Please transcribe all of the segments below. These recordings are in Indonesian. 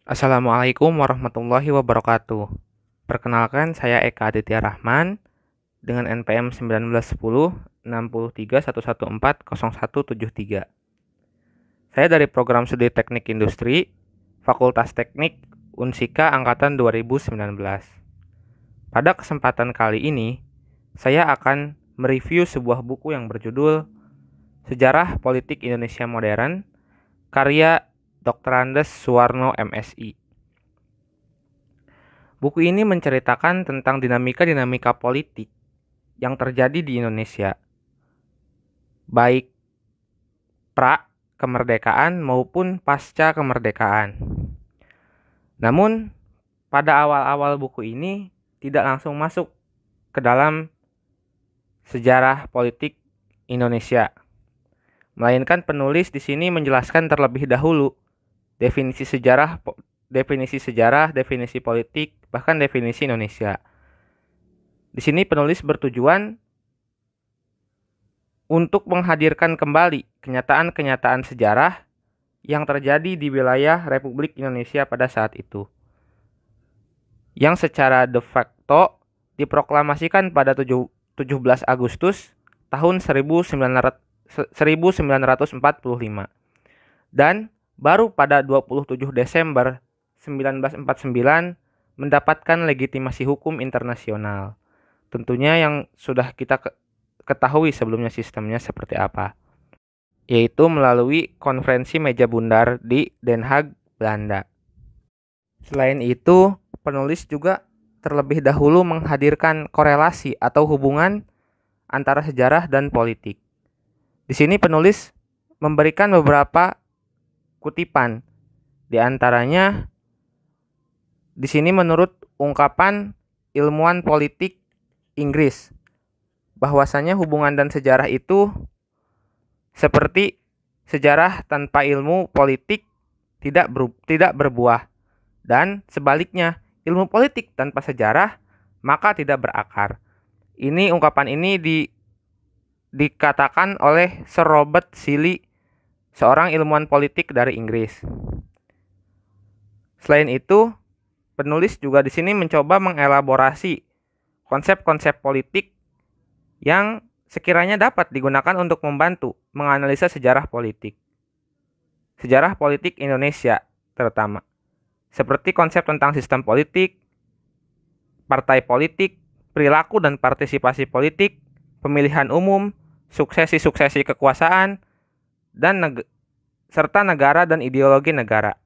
Assalamualaikum warahmatullahi wabarakatuh. Perkenalkan, saya Eka Aditya Rahman dengan NPM 1910 63 114 0173. Saya dari Program Studi Teknik Industri, Fakultas Teknik Unsika Angkatan 2019. Pada kesempatan kali ini, saya akan mereview sebuah buku yang berjudul Sejarah Politik Indonesia Modern, karya Dr. Andes Suwarno MSI. Buku ini menceritakan tentang dinamika-dinamika politik yang terjadi di Indonesia, baik pra-kemerdekaan maupun pasca kemerdekaan. Namun, pada awal-awal buku ini tidak langsung masuk ke dalam sejarah politik Indonesia, melainkan penulis di sini menjelaskan terlebih dahulu definisi sejarah, definisi politik, bahkan definisi Indonesia. Di sini penulis bertujuan untuk menghadirkan kembali kenyataan-kenyataan sejarah yang terjadi di wilayah Republik Indonesia pada saat itu, yang secara de facto diproklamasikan pada 17 Agustus tahun 1945 dan baru pada 27 Desember 1949 mendapatkan legitimasi hukum internasional. Tentunya yang sudah kita ketahui sebelumnya sistemnya seperti apa, yaitu melalui konferensi meja bundar di Den Haag, Belanda. Selain itu, penulis juga terlebih dahulu menghadirkan korelasi atau hubungan antara sejarah dan politik. Di sini penulis memberikan beberapa kutipan. Di antaranya di sini menurut ungkapan ilmuwan politik Inggris, bahwasanya hubungan dan sejarah itu seperti sejarah tanpa ilmu politik tidak berbuah, dan sebaliknya ilmu politik tanpa sejarah maka tidak berakar. Ungkapan ini dikatakan oleh Sir Robert Seeley, seorang ilmuwan politik dari Inggris. Selain itu, penulis juga di sini mencoba mengelaborasi konsep-konsep politik yang sekiranya dapat digunakan untuk membantu menganalisa sejarah politik Indonesia terutama, seperti konsep tentang sistem politik, partai politik, perilaku dan partisipasi politik, pemilihan umum, suksesi kekuasaan, dan serta negara dan ideologi negara.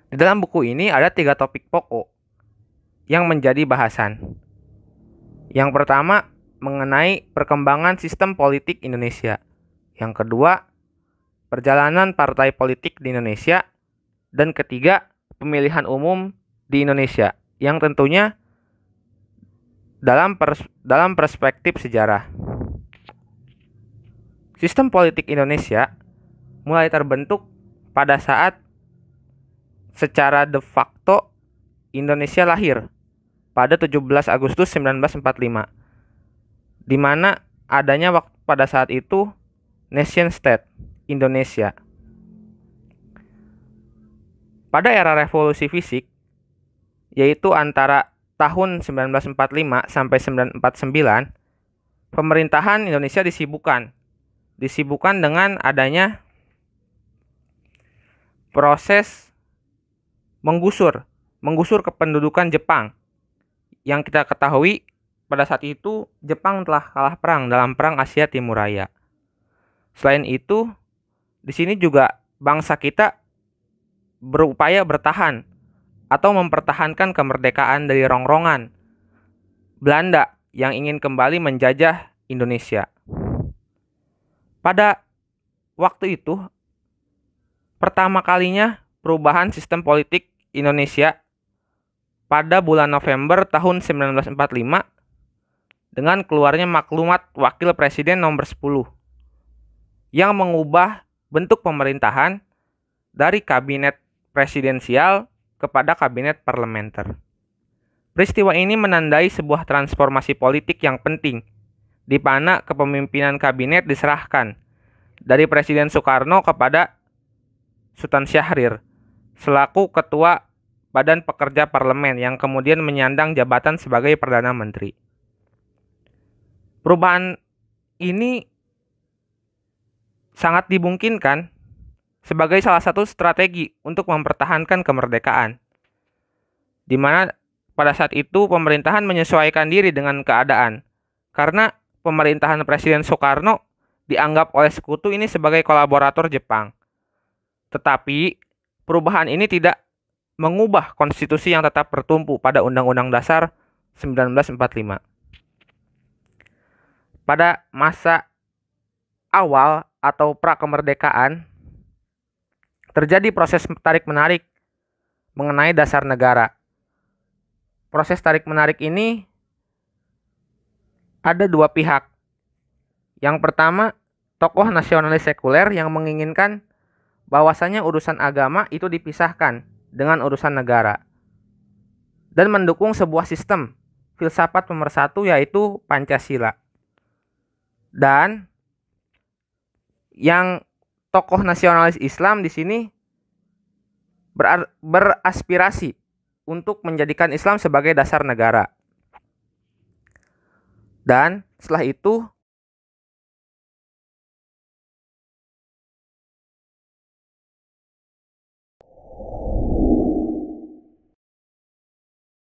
Di dalam buku ini ada 3 topik pokok yang menjadi bahasan. Yang pertama, mengenai perkembangan sistem politik Indonesia. Yang kedua, perjalanan partai politik di Indonesia. Dan ketiga, pemilihan umum di Indonesia, yang tentunya dalam perspektif sejarah. Sistem politik Indonesia mulai terbentuk pada saat secara de facto Indonesia lahir pada 17 Agustus 1945, di mana adanya pada saat itu nation state Indonesia. Pada era revolusi fisik, yaitu antara tahun 1945 sampai 1949, pemerintahan Indonesia disibukkan dengan adanya proses menggusur kependudukan Jepang. Yang kita ketahui pada saat itu Jepang telah kalah perang dalam Perang Asia Timur Raya. Selain itu, di sini juga bangsa kita berupaya bertahan atau mempertahankan kemerdekaan dari rongrongan Belanda yang ingin kembali menjajah Indonesia. Pada waktu itu, pertama kalinya perubahan sistem politik Indonesia pada bulan November tahun 1945 dengan keluarnya maklumat Wakil Presiden nomor 10 yang mengubah bentuk pemerintahan dari kabinet presidensial kepada kabinet parlementer. Peristiwa ini menandai sebuah transformasi politik yang penting, di mana kepemimpinan kabinet diserahkan dari Presiden Soekarno kepada Sultan Syahrir, selaku Ketua Badan Pekerja Parlemen yang kemudian menyandang jabatan sebagai Perdana Menteri. Perubahan ini sangat dimungkinkan sebagai salah satu strategi untuk mempertahankan kemerdekaan, di mana pada saat itu pemerintahan menyesuaikan diri dengan keadaan, karena pemerintahan Presiden Soekarno dianggap oleh sekutu ini sebagai kolaborator Jepang. Tetapi perubahan ini tidak mengubah konstitusi yang tetap bertumpu pada Undang-Undang Dasar 1945. Pada masa awal atau pra-kemerdekaan, terjadi proses tarik-menarik mengenai dasar negara. Proses tarik-menarik ini ada dua pihak. Yang pertama, tokoh nasionalis sekuler yang menginginkan bahwasanya urusan agama itu dipisahkan dengan urusan negara, dan mendukung sebuah sistem filsafat pemersatu yaitu Pancasila. Dan yang tokoh nasionalis Islam di sini beraspirasi untuk menjadikan Islam sebagai dasar negara. Dan setelah itu